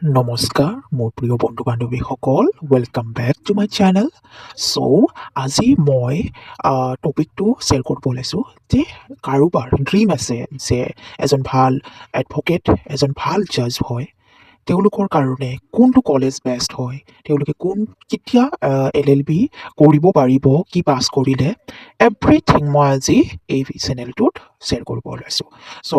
নমস্কাৰ মোৰ প্ৰিয় বন্ধু বান্ধৱীসকল, welcome back to my channel. আজি মই টপিকটো শ্বেয়াৰ কৰিব ওলাইছোঁ যে কাৰোবাৰ ড্ৰিম আছে যে এজন ভাল এডভকেট, এজন ভাল জাজ হয়। তেওঁলোকৰ কাৰণে কোনটো কলেজ বেষ্ট হয়, তেওঁলোকে কেতিয়া LLB কৰিব পাৰিব, কি পাছ কৰিলে, এভৰিথিং মই আজি এই চেনেলটোত শ্বেয়াৰ কৰিব ওলাইছোঁ।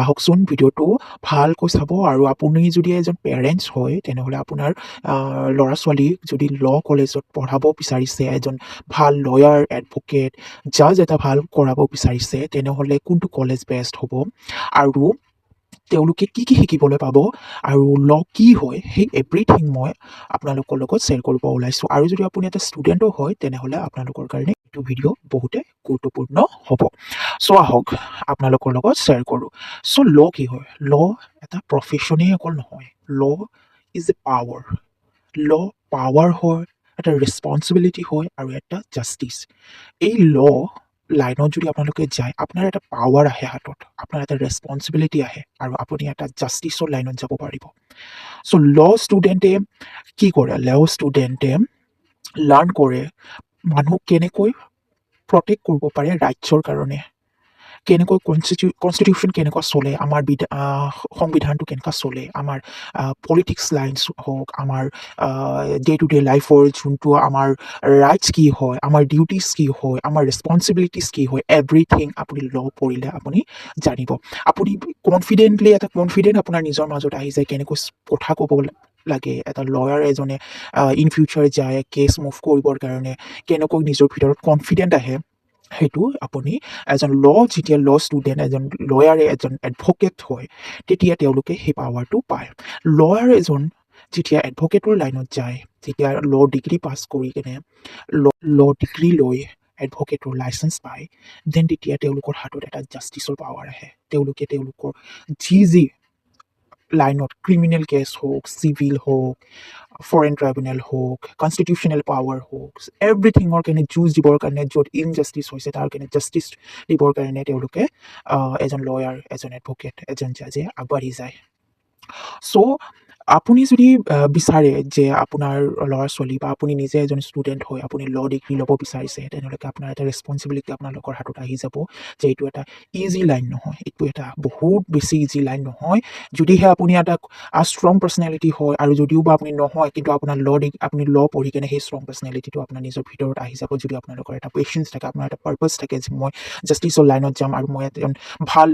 আহকচোন ভিডিঅ'টো ভালকৈ চাব। আৰু আপুনি যদি এজন পেৰেণ্টছ হয় তেনেহ'লে আপোনাৰ ল'ৰা ছোৱালীক যদি কলেজত পঢ়াব বিচাৰিছে, এজন ভাল লয়াৰ, এডভকেট, জাজ এটা ভাল কৰাব বিচাৰিছে, তেনেহ'লে কোনটো কলেজ বেষ্ট হ'ব আৰু তেওঁলোকে কি শিকিবলৈ পাব আৰু কি হয়, সেই এভৰিথিং মই আপোনালোকৰ লগত শ্বেয়াৰ কৰিব ওলাইছোঁ। আৰু যদি আপুনি এটা ষ্টুডেণ্টো হয় তেনেহ'লে আপোনালোকৰ কাৰণে এইটো ভিডিঅ' বহুতে গুৰুত্বপূৰ্ণ হ'ব। আহক আপোনালোকৰ লগত শ্বেয়াৰ কৰোঁ। কি হয়? এটা প্ৰফেশ্যনেই অকল নহয়। Is a power. পাৱাৰ হয়, এটা ৰেচপনচিবিলিটি হয় আৰু এটা জাষ্টিচ। এই লাইনত যদি আপোনালোকে যায়, আপোনাৰ এটা পাৱাৰ আহে হাতত, আপোনাৰ এটা ৰেচপনচিবিলিটি আহে আৰু আপুনি এটা জাষ্টিচৰ লাইনত যাব পাৰিব। ষ্টুডেণ্টে কি কৰে? ষ্টুডেণ্টে লাৰ্ণ কৰে মানুহক কেনেকৈ প্ৰটেক্ট কৰিব পাৰে ৰাইটছৰ কাৰণে, কেনেকৈ কনষ্টিটিউশ্যন কেনেকুৱা চলে, আমাৰ সংবিধানটো কেনেকুৱা চলে, আমাৰ পলিটিক্স লাইনছ হওক, আমাৰ ডে টু ডে লাইফৰ যোনটো আমাৰ ৰাইটছ কি হয়, আমাৰ ডিউটিছ কি হয়, আমাৰ ৰেচপনচিবিলিটিছ কি হয়, এভৰিথিং আপুনি পঢ়িলে আপুনি জানিব। আপুনি কনফিডেণ্ট আপোনাৰ নিজৰ মাজত আহি যায়, কেনেকৈ কথা ক'ব লাগে এটা লয়াৰ এজনে ইন ফিউচাৰ যায় কেছ মুভ কৰিবৰ কাৰণে, কেনেকৈ নিজৰ ভিতৰত কনফিডেণ্ট আহে। সেইটো আপুনি এজন যেতিয়া ষ্টুডেণ্ট, এজন লয়াৰে, এজন এডভকেট হয়, তেতিয়া তেওঁলোকে সেই পাৱাৰটো পায়। লয়াৰ এজন যেতিয়া এডভকেটৰ লাইনত যায়, যেতিয়া ডিগ্ৰী পাছ কৰি কেনে ডিগ্ৰী লৈ এডভকেটৰ লাইচেঞ্চ পায়, তেতিয়া তেওঁলোকৰ হাতত এটা জাষ্টিচৰ পাৱাৰ আহে। তেওঁলোকৰ যি লাইনত ক্ৰিমিনেল কেছ হওক, চিভিল হওক, ফৰেইন ট্ৰাইব্যুনেল হওক, কনষ্টিটিউশ্যনেল পাৱাৰ হওক, এভৰিথিঙৰ কাৰণে যুঁজ দিবৰ কাৰণে, য'ত ইনজাষ্টিচ হৈছে তাৰ কাৰণে জাষ্টিচ দিবৰ কাৰণে তেওঁলোকে এজন লয়াৰ, এজন এডভকেট, এজন জাজে আগবাঢ়ি যায়। আপুনি যদি বিচাৰে যে আপোনাৰ ল'ৰা ছোৱালী বা আপুনি নিজে এজন ষ্টুডেণ্ট হয়, আপুনি ডিগ্ৰী ল'ব বিচাৰিছে, তেনেহ'লে আপোনাৰ এটা ৰেচপনচিবিলিটি আপোনালোকৰ হাতত আহি যাব যে এইটো এটা ইজি লাইন নহয়, এইটো এটা বহুত বেছি ইজি লাইন নহয়। যদিহে আপুনি এটা ষ্ট্ৰং পাৰ্চনেলিটি হয়, আৰু যদিও বা আপুনি নহয়, কিন্তু আপোনাৰ আপুনি পঢ়ি কেনে সেই ষ্ট্ৰং পাৰ্চনেলিটিটো আপোনাৰ নিজৰ ভিতৰত আহি যাব, যদি আপোনালোকৰ এটা পেচেঞ্চ থাকে, আপোনাৰ এটা পাৰ্পাছ থাকে যে মই জাষ্টিচৰ লাইনত যাম আৰু মই এজন ভাল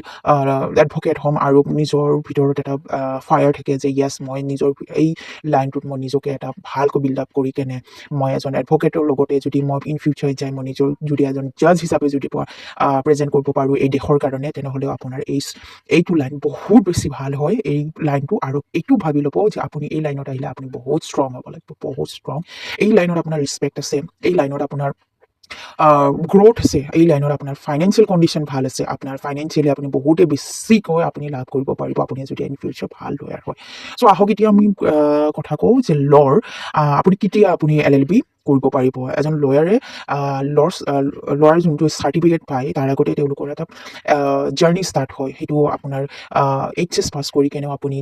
এডভকেট হ'ম, আৰু নিজৰ ভিতৰত এটা ফায়াৰ থাকে যে য়েছ, মই নিজৰ এই লাইনটোত মই নিজকে এটা ভালকৈ বিল্ড আপ কৰি কেনে মই এজন এডভকেটৰ লগতে যদি মই ইন ফিউচাৰ যাই মই নিজৰ যদি এজন জাজ হিচাপে যদি প্ৰেজেণ্ট কৰিব পাৰোঁ এই দেশৰ কাৰণে, তেনেহ'লেও আপোনাৰ এইটো লাইন বহুত বেছি ভাল হয়, এই লাইনটো। আৰু এইটো ভাবি ল'ব যে আপুনি এই লাইনত আহিলে আপুনি বহুত ষ্ট্ৰং হ'ব লাগিব, বহুত ষ্ট্ৰং। এই লাইনত আপোনাৰ ৰেচপেক্ট আছে, এই লাইনত আপোনাৰ গ্ৰ'থ আছে, এই লাইনত আপোনাৰ ফাইনেন্সিয়েল কণ্ডিশ্যন ভাল আছে, আপোনাৰ ফাইনেন্সিয়েলি আপুনি বহুতে বেছিকৈ আপুনি লাভ কৰিব পাৰিব, আপুনি যদি ইন ফিউচাৰ ভাল লয়াৰ হয়। আহক এতিয়া আমি কথা কওঁ যে আপুনি কেতিয়া আপুনি LLB কৰিব পাৰিব। এজন লয়াৰে লয়াৰ যোনটো চাৰ্টিফিকেট পায়, তাৰ আগতে তেওঁলোকৰ এটা জাৰ্ণি ষ্টাৰ্ট হয়। সেইটো আপোনাৰ HS পাছ কৰি কেনেও আপুনি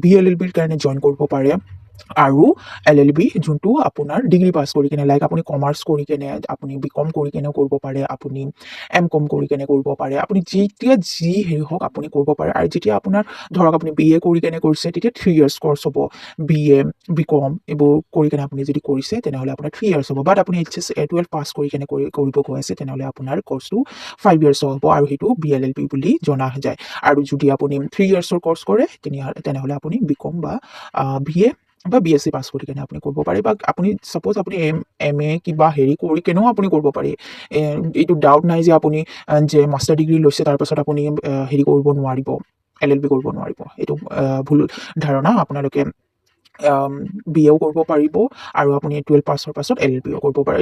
BLLBৰ কাৰণে জইন কৰিব পাৰে, আৰু LLB যোনটো আপোনাৰ ডিগ্ৰী পাছ কৰি কেনে, লাইক আপুনি কমাৰ্চ কৰি কেনে, আপুনি BCom কৰি কেনেও কৰিব পাৰে, আপুনি MCom কৰি কেনে কৰিব পাৰে, আপুনি যেতিয়া যি হেৰি হওক আপুনি কৰিব পাৰে। আৰু যেতিয়া আপোনাৰ ধৰক আপুনি BA কৰি কেনে কৰিছে, তেতিয়া 3 years কৰ্চ হ'ব। BA BCom এইবোৰ কৰি কেনে আপুনি যদি কৰিছে, তেনেহ'লে আপোনাৰ 3 years হ'ব। বাট আপুনি HS 12 পাছ কৰি কেনে কৰিব গৈ আছে, তেনেহ'লে আপোনাৰ কৰ্চটো 5 years হ'ব, আৰু সেইটো BLLB বুলি জনা যায়। আৰু যদি আপুনি 3 yearsৰ কৰ্চ কৰে, তেনেহ'লে আপুনি BCom বা BA বা BSc পাছ কৰি কেনে আপুনি কৰিব পাৰে, বা আপুনি ছাপ'জ আপুনি MA কিবা হেৰি কৰি কেনেও আপুনি কৰিব পাৰি। এইটো ডাউট নাই যে আপুনি যে মাষ্টাৰ ডিগ্ৰী লৈছে তাৰপাছত আপুনি হেৰি কৰিব নোৱাৰিব, LLB কৰিব নোৱাৰিব। এইটো ভুল ধাৰণা। আপোনালোকে BAও কৰিব পাৰিব, আৰু আপুনি 12 পাছৰ পাছত LLBও কৰিব পাৰে।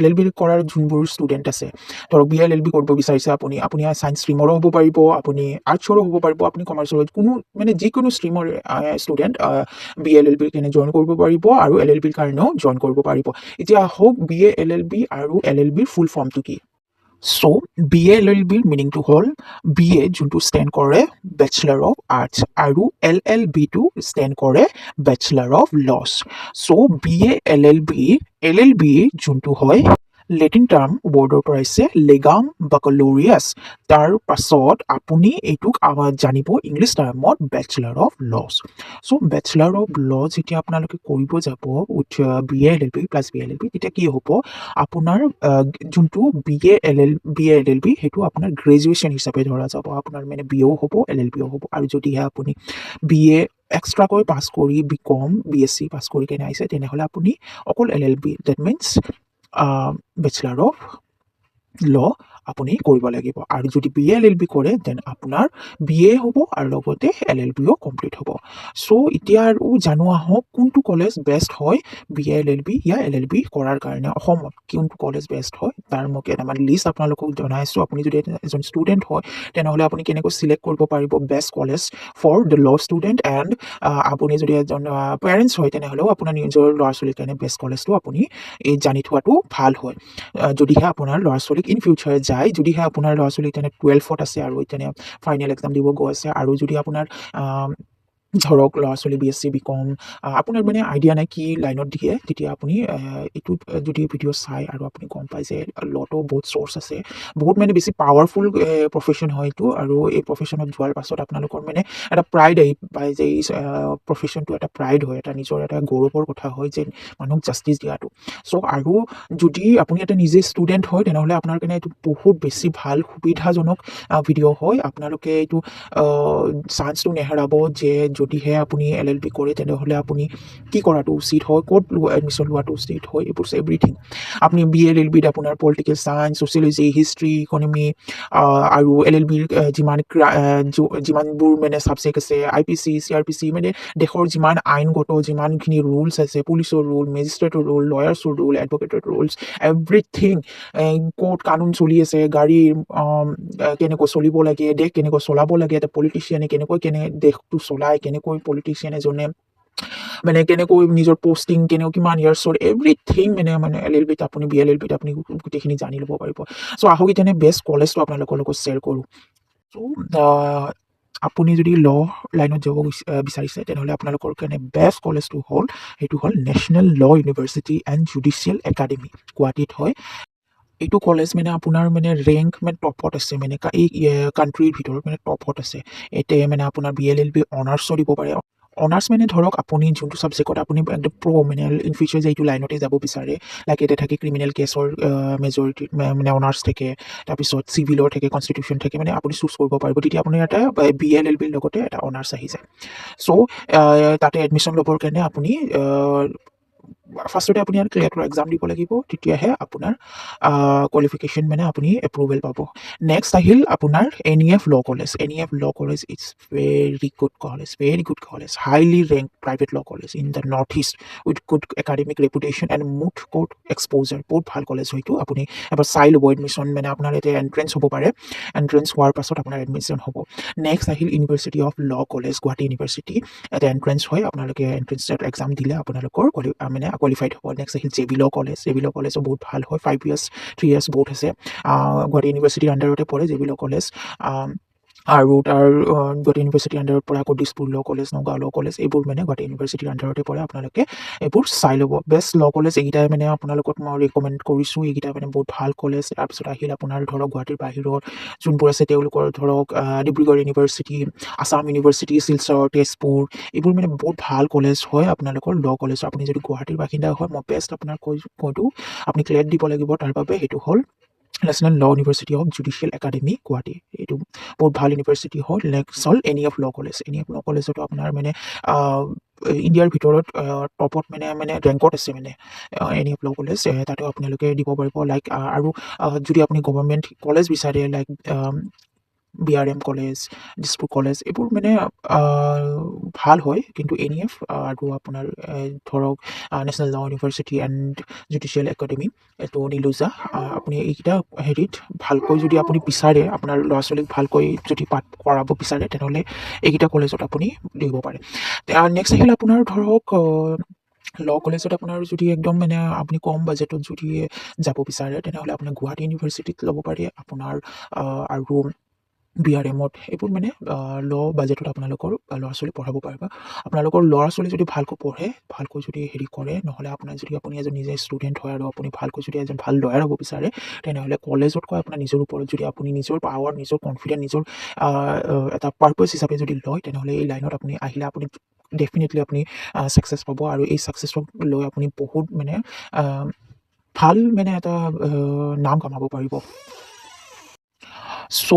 LLB কৰাৰ যোনবোৰ ষ্টুডেণ্ট আছে, ধৰক BLLB কৰিব বিচাৰিছে আপুনি ছায়েন্স ষ্ট্ৰীমৰো হ'ব পাৰিব, আপুনি আৰ্টছৰো হ'ব পাৰিব, আপুনি কমাৰ্চৰ যিকোনো ষ্ট্ৰীমৰ ষ্টুডেণ্ট BLLBৰ কাৰণে জইন কৰিব পাৰিব, আৰু LLBৰ কাৰণেও জইন কৰিব পাৰিব। এতিয়া আহক BA LLB আৰু LLBৰ ফুল ফৰ্মটো কি। So B A L L বিৰ মিনিংটো হ'ল বি এ যোনটো ষ্টেণ্ড কৰে বেচেলাৰ অফ আৰ্টছ আৰু এল এল বিটো ষ্টেণ্ড কৰে bachelor of laws. So' B A L L B যোনটো হয় লেটিন টাৰ্ম ৱৰ্ডৰ পৰা আহিছে লেগাম বাকলোৰিয়াছ। তাৰ পাছত আপুনি এইটোক জানিব ইংলিছ টাৰ্মত bachelor of laws. So' bachelor of law যেতিয়া আপোনালোকে কৰিব যাব with B A L L B plus B L L B, তেতিয়া কি হ'ব আপোনাৰ যোনটো B A L L B সেইটো আপোনাৰ গ্ৰেজুৱেশ্যন হিচাপে ধৰা যাব। আপোনাৰ মানে বি এও হ'ব এল এল বিও হ'ব। আৰু যদিহে আপুনি বি এ এক্সট্ৰাকৈ পাছ কৰি B com B S C pass কৰি কেনে আহিছে তেনেহ'লে আপুনি অকল L L B that means bachelor of law আপুনি কৰিব লাগিব। আৰু যদি বি এল এল বি কৰে দেন আপোনাৰ বি এ হ'ব আৰু লগতে এল এল বিও কমপ্লিট হ'ব। চ' এতিয়া আৰু জানো আহক কোনটো কলেজ বেষ্ট হয় বি এল এল বি ইয়া এল এল বি কৰাৰ কাৰণে অসমত কোনটো কলেজ বেষ্ট হয় তাৰ মই কেইটামান লিষ্ট আপোনালোকক জনাইছোঁ। আপুনি যদি এজন ষ্টুডেণ্ট হয় তেনেহ'লে আপুনি কেনেকৈ চিলেক্ট কৰিব পাৰিব best college for the law student and আপুনি যদি এজন পেৰেণ্টছ হয় তেনেহ'লেও আপোনাৰ নিজৰ ল'ৰা ছোৱালীৰ কাৰণে বেষ্ট কলেজটো আপুনি জানি থোৱাটো ভাল হয়। যদিহে আপোনাৰ ল'ৰা ছোৱালীক ইন ফিউচাৰ যায়, যদিহে আপোনাৰ ল'ৰা ছোৱালী এতিয়া 12th আছে আৰু এতিয়া ফাইনেল এক্সাম দিব গৈ আছে আৰু যদি আপোনাৰ ধৰক ল'ৰা ছোৱালী বি এছ চি বি কম আপোনাৰ মানে আইডিয়া নাই কি লাইনত দিয়ে, তেতিয়া আপুনি এইটোত যদি ভিডিঅ' চাই আৰু আপুনি গম পায় যে লটো বহুত চ'ৰ্চ আছে, বহুত মানে বেছি পাৱাৰফুল প্ৰফেশ্যন হয় এইটো। আৰু এই প্ৰফেশ্যনত যোৱাৰ পাছত আপোনালোকৰ মানে এটা প্ৰাইড আহি পায় যে এই প্ৰফেশ্যনটো এটা প্ৰাইড হয়, এটা নিজৰ এটা গৌৰৱৰ কথা হয় যে মানুহক জাষ্টিছ দিয়াটো। চ' আৰু যদি আপুনি এটা নিজে ষ্টুডেণ্ট হয় তেনেহ'লে আপোনাৰ কাৰণে এইটো বহুত বেছি ভাল সুবিধাজনক ভিডিঅ' হয়। আপোনালোকে এইটো চান্সটো নেহেৰাব যে যদিহে আপুনি এল এল বি কৰে তেনেহ'লে আপুনি কি কৰাটো উচিত হয়, ক'ত এডমিশ্যন লোৱাটো উচিত হয়, এইবোৰ এভৰিথিং। আপুনি বি এল এল বিত আপোনাৰ political science, sociology, history, economy আৰু এল এল বিৰ যিমানবোৰ মানে ছাবজেক্ট আছে I P C C R P C মানে দেশৰ যিমান আইনগত যিমানখিনি ৰুলছ আছে, পুলিচৰ ৰুল, মেজিষ্ট্ৰেটৰ ৰুল, লয়াৰ্ছৰ ৰুল, এডভকেটৰ ৰুলছ, এভৰিথিং ক'ত কানুন চলি আছে, গাড়ী কেনেকৈ চলিব লাগে, দেশ কেনেকৈ চলাব লাগে, এটা পলিটিচিয়ানে কেনেকৈ দেশটো চলায়, কেনেকৈ পলিটিচিয়ান এজনে মানে কেনেকৈ নিজৰ পষ্টিং কেনেকৈ কিমান ইয়াৰ্ছৰ এভৰিথিং মানে এল এল বিত আপুনি বি এল এল বিত আপুনি গোটেইখিনি জানি ল'ব পাৰিব। চ' আহক এতিয়া বেষ্ট কলেজটো আপোনালোকৰ লগত শ্বেয়াৰ কৰোঁ। চ' আপুনি যদি ল লাইনত যাব বিচাৰিছে তেনেহ'লে আপোনালোকৰ কাৰণে বেষ্ট কলেজটো হ'ল সেইটো হ'ল নেশ্যনেল ল ইউনিভাৰ্চিটি এণ্ড জুডিচিয়েল একাডেমি, গুৱাহাটীত হয়। এইটো কলেজ মানে আপোনাৰ মানে ৰেংক মানে টপত আছে, মানে এই কাণ্ট্ৰিৰ ভিতৰত মানে টপত আছে। এতিয়া মানে আপোনাৰ বি এল এল বি অনাৰ্ছো দিব পাৰে। অনাৰ্ছ মানে ধৰক আপুনি যোনটো ছাবজেক্টত আপুনি একদম মানে ইন ফিউচাৰ যে এইটো লাইনতে যাব বিচাৰে, লাইক এতিয়া থাকে ক্ৰিমিনেল কেছৰ মেজৰিটি মানে অনাৰ্ছ থাকে, তাৰপিছত চিভিলৰ থাকে, কনষ্টিটিউশ্যন থাকে, মানে আপুনি চুজ কৰিব পাৰিব। তেতিয়া আপুনি এটা বি এল এল বিৰ লগতে এটা অনাৰ্ছ আহি যায়। চ' তাতে এডমিশ্যন ল'বৰ কাৰণে আপুনি ফাৰ্ষ্টতে আপুনি ক্লিয়াৰ এক্সাম দিব লাগিব, তেতিয়াহে আপোনাৰ কোৱালিফিকেশ্যন মানে আপুনি এপ্ৰুভেল পাব। নেক্সট আহিল আপোনাৰ N E F law college. N E F law college it's very good college, highly rank private law college in the North East with good academic reputation and mood good exposure. বহুত ভাল college হয়তো, আপুনি এবাৰ চাই ল'ব। Admission মানে আপোনাৰ এতিয়া এণ্ট্ৰেঞ্চ হ'ব পাৰে, এণ্ট্ৰেঞ্চ হোৱাৰ পাছত আপোনাৰ এডমিশ্যন হ'ব। নেক্সট আহিল university of law college, Guwahati university. এটা এণ্ট্ৰেঞ্চ হয়, আপোনালোকে এণ্ট্ৰেঞ্চত এক্সাম দিলে আপোনালোকৰ মানে কোৱালিফাইড হ'ব। নেক্সট আহিল J B law college. J B law কলেজো বহুত ভাল হয়, 5 years 3 years বহুত আছে। গুৱাহাটী ইউনিভাৰ্চিটিৰ আণ্ডাৰতে পৰে জে বি ল কলেজ। আৰু তাৰ গুৱাহাটী ইউনিভাৰ্চিটিৰ আণ্ডাৰত পৰে আকৌ Dispur law college, Nagaon law college, এইবোৰ মানে গুৱাহাটী ইউনিভাৰ্চিটিৰ আণ্ডাৰতে পৰে। আপোনালোকে এইবোৰ চাই ল'ব। বেষ্ট ল কলেজ এইকেইটাই মানে আপোনালোকক মই ৰিকমেণ্ড কৰিছোঁ, এইকেইটা মানে বহুত ভাল কলেজ। তাৰপিছত আহিল আপোনাৰ ধৰক গুৱাহাটীৰ বাহিৰত যোনবোৰ আছে তেওঁলোকৰ ধৰক ডিব্ৰুগড় ইউনিভাৰ্চিটি, আছাম ইউনিভাৰ্চিটি, শিলচৰ, তেজপুৰ, এইবোৰ মানে বহুত ভাল কলেজ হয় আপোনালোকৰ ল কলেজ। আপুনি যদি গুৱাহাটীৰ বাসিন্দা হয় মই বেষ্ট আপোনাক কৈছোঁ আপুনি ক্লেট দিব লাগিব তাৰ বাবে। সেইটো হ'ল নেশ্যনেল ল university of judicial academy Guwahati. এইটো বহুত ভাল ইউনিভাৰ্চিটি হয়। নেক্সট হ'ল N E F law college. N E F ল কলেজতো আপোনাৰ মানে ইণ্ডিয়াৰ ভিতৰত টপত মানে ৰেংকত আছে মানে N E F law college. তাতেও আপোনালোকে দিব পাৰিব। লাইক আৰু যদি আপুনি গভৰ্ণমেণ্ট কলেজ বিচাৰে like B R M college, Dispur college, এইবোৰ মানে ভাল হয়। কিন্তু এন ই এফ আৰু আপোনাৰ ধৰক নেশ্যনেল ল ইউনিভাৰ্চিটি এণ্ড জুডিচিয়েল একাডেমি, এইটো নিলোজা, আপুনি এইকেইটা হেৰিত ভালকৈ যদি আপুনি বিচাৰে, আপোনাৰ ল'ৰা ছোৱালীক ভালকৈ যদি পাঠ কৰাব বিচাৰে তেনেহ'লে এইকেইটা কলেজত আপুনি দিব পাৰে। নেক্সট আহিল আপোনাৰ ধৰক ল' কলেজত আপোনাৰ যদি একদম মানে আপুনি কম বাজেটত যদি যাব বিচাৰে তেনেহ'লে আপোনাৰ গুৱাহাটী ইউনিভাৰ্চিটিত ল'ব পাৰে আপোনাৰ আৰু BRMত এইবোৰ মানে ল' বাজেটত আপোনালোকৰ ল'ৰা-ছোৱালী পঢ়াব পাৰিব। আপোনালোকৰ ল'ৰা-ছোৱালী যদি ভালকৈ পঢ়ে, ভালকৈ যদি হেৰি কৰে, নহ'লে আপোনাৰ যদি আপুনি এজন নিজে ষ্টুডেণ্ট হয় আৰু আপুনি ভালকৈ যদি এজন ভাল লয়াৰ হ'ব বিচাৰে, তেনেহ'লে কলেজতকৈ আপোনাৰ নিজৰ ওপৰত যদি আপুনি নিজৰ পাৱাৰ, নিজৰ কনফিডেন্স, নিজৰ এটা পাৰ্পছ হিচাপে যদি লয়, তেনেহ'লে এই লাইনত আপুনি আহিলে আপুনি ডেফিনেটলি আপুনি ছাকচেছ পাব আৰু এই ছাকচেছক লৈ আপুনি বহুত মানে ভাল মানে এটা নাম কামাব পাৰিব। চ'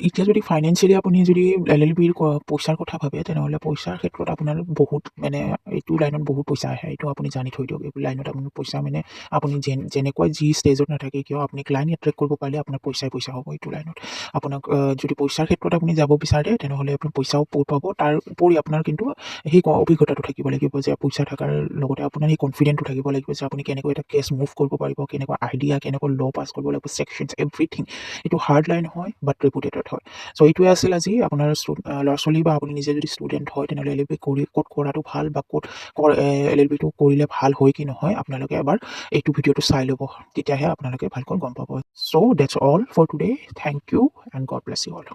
এতিয়া যদি ফাইনেন্সিয়েলি আপুনি যদি LLBৰ পইচাৰ কথা ভাবে তেনেহ'লে পইচাৰ ক্ষেত্ৰত আপোনাৰ বহুত মানে এইটো লাইনত বহুত পইচা আহে, এইটো আপুনি জানি থৈ দিয়ক। এইটো লাইনত আপোনাৰ পইচা মানে আপুনি যেনেকুৱা যি ষ্টেজত নাথাকে কিয় আপুনি ক্লাইণ্ট এট্ৰেক্ট কৰিব পাৰিলে আপোনাৰ পইচাই পইচা হ'ব এইটো লাইনত। আপোনাক যদি পইচাৰ ক্ষেত্ৰত আপুনি যাব বিচাৰে তেনেহ'লে আপুনি পইচাও পাব, তাৰ উপৰি আপোনাৰ কিন্তু সেই অভিজ্ঞতাটো থাকিব লাগিব যে পইচা থকাৰ লগতে আপোনাৰ সেই কনফিডেন্টটো থাকিব লাগিব যে আপুনি কেনেকৈ এটা কেছ মুভ কৰিব পাৰিব, কেনেকুৱা আইডিয়া, কেনেকৈ ল' পাছ কৰিব লাগিব, ছেকশ্যনছ এভৰিথিং। এইটো হাৰ্ড লাইন হয় বাট ৰেপুটেটেড হয়। চ' এইটোৱে আছিল আজি আপোনাৰ ল'ৰা-ছোৱালী বা আপুনি নিজে যদি ষ্টুডেণ্ট হয় তেনেহ'লে LLB কৰি ক'ত কৰাটো ভাল বা ক'ত LLBটো কৰিলে ভাল হয় কি নহয় আপোনালোকে এবাৰ এইটো ভিডিঅ'টো চাই ল'ব, তেতিয়াহে আপোনালোকে ভালকৈ গম পাব। So' that's all for today. Thank you and God bless you all.